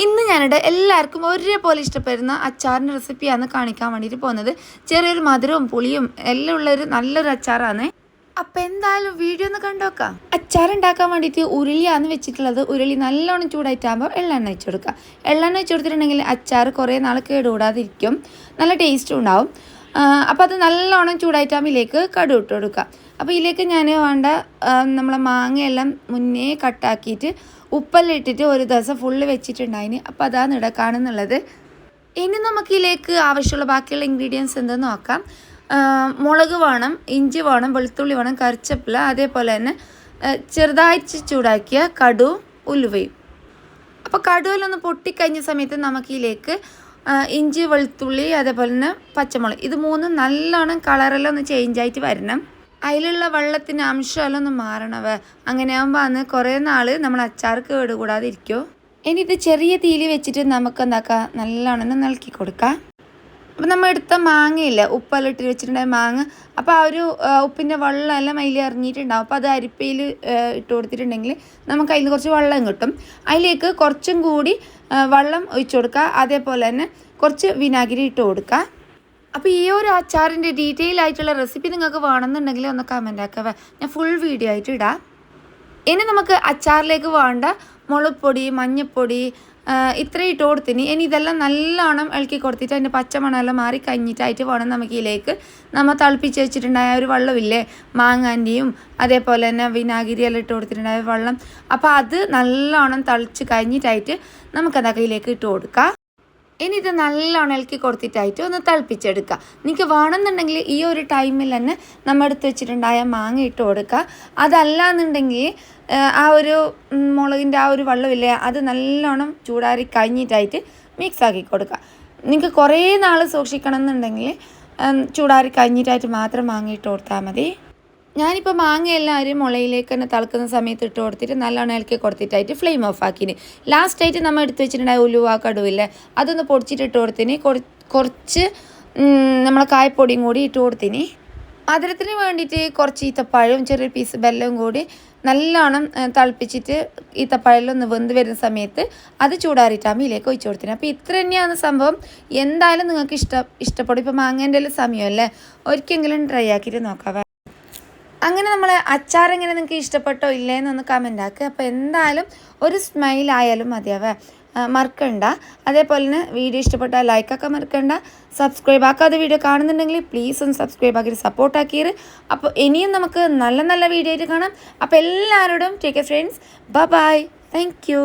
ഇന്ന് ഞാനിവിടെ എല്ലാവർക്കും ഒരേപോലെ ഇഷ്ടപ്പെടുന്ന അച്ചാറിൻ്റെ റെസിപ്പിയാണ് കാണിക്കാൻ വേണ്ടിയിട്ട് പോകുന്നത്. ചെറിയൊരു മധുരവും പുളിയും എല്ലാം ഉള്ളൊരു നല്ലൊരു അച്ചാറാണ്. അപ്പം എന്തായാലും വീഡിയോ ഒന്ന് കണ്ടുനോക്കാം. അച്ചാർ ഉണ്ടാക്കാൻ വേണ്ടിയിട്ട് ഉരുളിയാണ് വെച്ചിട്ടുള്ളത്. ഉരുളി നല്ലോണം ചൂടായിട്ടാകുമ്പോൾ എള്ളെണ്ണ വെച്ച് കൊടുക്കുക. എള്ളെണ്ണ വെച്ച് കൊടുത്തിട്ടുണ്ടെങ്കിൽ അച്ചാർ കുറേ നാൾ കേടുകൂടാതിരിക്കും, നല്ല ടേസ്റ്റും ഉണ്ടാവും. അപ്പോൾ അത് നല്ലോണം ചൂടായിട്ടാകുമ്പോൾ ഇതിലേക്ക് കടുക് ഇട്ട് കൊടുക്കുക. അപ്പോൾ ഇതിലേക്ക് ഞാൻ വേണ്ട നമ്മളെ മാങ്ങയെല്ലാം മുന്നേ കട്ടാക്കിയിട്ട് ഉപ്പെല്ലാം ഇട്ടിട്ട് ഒരു ദിവസം ഫുള്ള് വെച്ചിട്ടുണ്ടായിന്. അപ്പോൾ അതാണ് ഇവിടെ കാണുന്നുള്ളത്. ഇനി നമുക്കിതിലേക്ക് ആവശ്യമുള്ള ബാക്കിയുള്ള ഇൻഗ്രീഡിയൻസ് എന്തെന്ന് നോക്കാം. മുളക് വേണം, ഇഞ്ചി വേണം, വെളുത്തുള്ളി വേണം, കറിച്ചപ്പില, അതേപോലെ തന്നെ ചെറുതായിട്ട് ചൂടാക്കിയ കടുവും ഉലുവയും. അപ്പോൾ കടുവിലൊന്ന് പൊട്ടിക്കഴിഞ്ഞ സമയത്ത് നമുക്കിതിലേക്ക് ഇഞ്ചി, വെളുത്തുള്ളി, അതേപോലെ തന്നെ പച്ചമുളക്, ഇത് മൂന്നും നല്ലോണം കളറെല്ലാം ഒന്ന് ചേഞ്ചായിട്ട് വരണം. അതിലുള്ള വെള്ളത്തിൻ്റെ അംശമെല്ലാം ഒന്ന് മാറണവേ. അങ്ങനെ ആകുമ്പോൾ അന്ന് കുറേ നാൾ നമ്മൾ അച്ചാർ കേടുകൂടാതെ ഇരിക്കും. ഇനി ഇത് ചെറിയ തീയിൽ വെച്ചിട്ട് നമുക്ക് എന്താക്കാം, നല്ലോണം ഇളക്കി കൊടുക്കാം. അപ്പം നമ്മൾ എടുത്ത മാങ്ങയില്ല, ഉപ്പെല്ലാം ഇട്ട് വെച്ചിട്ടുണ്ടായ മാങ്ങ, അപ്പോൾ ആ ഒരു ഉപ്പിൻ്റെ വെള്ളം എല്ലാം അതിൽ ഇറങ്ങിയിട്ടുണ്ടാവും. അപ്പോൾ അത് അരിപ്പയിൽ ഇട്ട് കൊടുത്തിട്ടുണ്ടെങ്കിൽ നമുക്ക് അതിൽ കുറച്ച് വെള്ളം കിട്ടും. അതിലേക്ക് കുറച്ചും കൂടി വെള്ളം ഒഴിച്ചു കൊടുക്കുക. അതേപോലെ തന്നെ കുറച്ച് വിനാഗിരി ഇട്ട് കൊടുക്കുക. അപ്പോൾ ഈ ഒരു അച്ചാറിൻ്റെ ഡീറ്റെയിൽ ആയിട്ടുള്ള റെസിപ്പി നിങ്ങൾക്ക് വേണമെന്നുണ്ടെങ്കിൽ ഒന്ന് കമൻ്റ് ആക്കുക, ഞാൻ ഫുൾ വീഡിയോ ആയിട്ട് ഇടാം. ഇനി നമുക്ക് അച്ചാറിലേക്ക് വേണ്ട മുളക് പൊടി, മഞ്ഞൾപ്പൊടി ഇത്രയും ഇട്ട് കൊടുത്തിന്. ഇനി ഇതെല്ലാം നല്ലോണം ഇളക്കി കൊടുത്തിട്ട് അതിൻ്റെ പച്ചമണമെല്ലാം മാറി കഴിഞ്ഞിട്ടായിട്ട് വേണം നമുക്ക് ഇതിലേക്ക് നമ്മൾ തിളപ്പിച്ച് വെച്ചിട്ടുണ്ടായ ഒരു വെള്ളമില്ലേ, മാങ്ങാൻ്റെയും അതേപോലെ തന്നെ വിനാഗിരി എല്ലാം ഇട്ട് കൊടുത്തിട്ടുണ്ടായ വെള്ളം. അപ്പോൾ അത് നല്ലോണം തിളച്ച് കഴിഞ്ഞിട്ടായിട്ട് നമുക്ക് എന്താക്കാം ഇതിലേക്ക് ഇട്ട് കൊടുക്കാം. ഇനി ഇത് നല്ലോണം ഇളക്കി കൊടുത്തിട്ടായിട്ട് ഒന്ന് തിളപ്പിച്ചെടുക്കുക. നിങ്ങൾക്ക് വേണമെന്നുണ്ടെങ്കിൽ ഈ ഒരു ടൈമിൽ തന്നെ നമ്മൾ എടുത്ത് വെച്ചിട്ടുണ്ടായ മാങ്ങ ഇട്ട് കൊടുക്കുക. അതല്ല എന്നുണ്ടെങ്കിൽ ആ ഒരു മുളകിൻ്റെ ആ ഒരു വെള്ളമില്ലേ, അത് നല്ലോണം ചൂടാറി കഴിഞ്ഞിട്ടായിട്ട് മിക്സാക്കി കൊടുക്കുക. നിങ്ങൾക്ക് കുറേ നാൾ സൂക്ഷിക്കണം എന്നുണ്ടെങ്കിൽ ചൂടാറി കഴിഞ്ഞിട്ടായിട്ട് മാത്രം മാങ്ങ ഇട്ട് കൊടുത്താൽ മതി. ഞാനിപ്പോൾ മാങ്ങ എല്ലാവരും മുളയിലേക്ക് തന്നെ തിളക്കുന്ന സമയത്ത് ഇട്ട് കൊടുത്തിട്ട് നല്ലോണം ഇളക്കി കൊടുത്തിട്ടായിട്ട് ഫ്ലെയിം ഓഫ് ആക്കിന്. ലാസ്റ്റായിട്ട് നമ്മൾ എടുത്ത് വെച്ചിട്ടുണ്ടായ ഉലുവ കടുവില്ലേ, അതൊന്ന് പൊടിച്ചിട്ട് ഇട്ട് കൊടുത്തിന്. കുറച്ച് നമ്മളെ കായപ്പൊടിയും കൂടി ഇട്ട് കൊടുത്തിന്. മധുരത്തിന് വേണ്ടിയിട്ട് കുറച്ച് ഈത്തപ്പഴവും ചെറിയൊരു പീസ് ബെല്ലവും കൂടി നല്ലോണം തിളപ്പിച്ചിട്ട് ഈത്തപ്പഴം ഒന്ന് വെന്ത് വരുന്ന സമയത്ത് അത് ചൂടാറിയിട്ടാകുമ്പോൾ ഇതിലേക്ക് ഒഴിച്ചു കൊടുത്തിന്. അപ്പോൾ ഇത്ര തന്നെയാണ് സംഭവം. എന്തായാലും നിങ്ങൾക്ക് ഇഷ്ടപ്പെടും. ഇപ്പോൾ മാങ്ങേൻ്റെ എല്ലാം സമയമല്ലേ, ഒരിക്കലെങ്കിലും ട്രൈ ആക്കിയിട്ട് നോക്കാം. അങ്ങനെ നമ്മളെ അച്ചാർ എങ്ങനെ നിങ്ങൾക്ക് ഇഷ്ടപ്പെട്ടോ ഇല്ലേന്നൊന്ന് കമൻ്റ് ആക്കുക. അപ്പോൾ എന്തായാലും ഒരു സ്മൈലായാലും മതിയാവേ, മറക്കണ്ട. അതേപോലെ തന്നെ വീഡിയോ ഇഷ്ടപ്പെട്ടാൽ ലൈക്കൊക്കെ മറക്കണ്ട. സബ്സ്ക്രൈബ് ആക്കാതെ വീഡിയോ കാണുന്നുണ്ടെങ്കിൽ പ്ലീസ് ഒന്ന് സബ്സ്ക്രൈബ് ആക്കിയിട്ട് സപ്പോർട്ടാക്കിയത്. അപ്പോൾ ഇനിയും നമുക്ക് നല്ല നല്ല വീഡിയോ ആയിട്ട് കാണാം. അപ്പോൾ എല്ലാവരോടും take care friends, bye bye, thank you.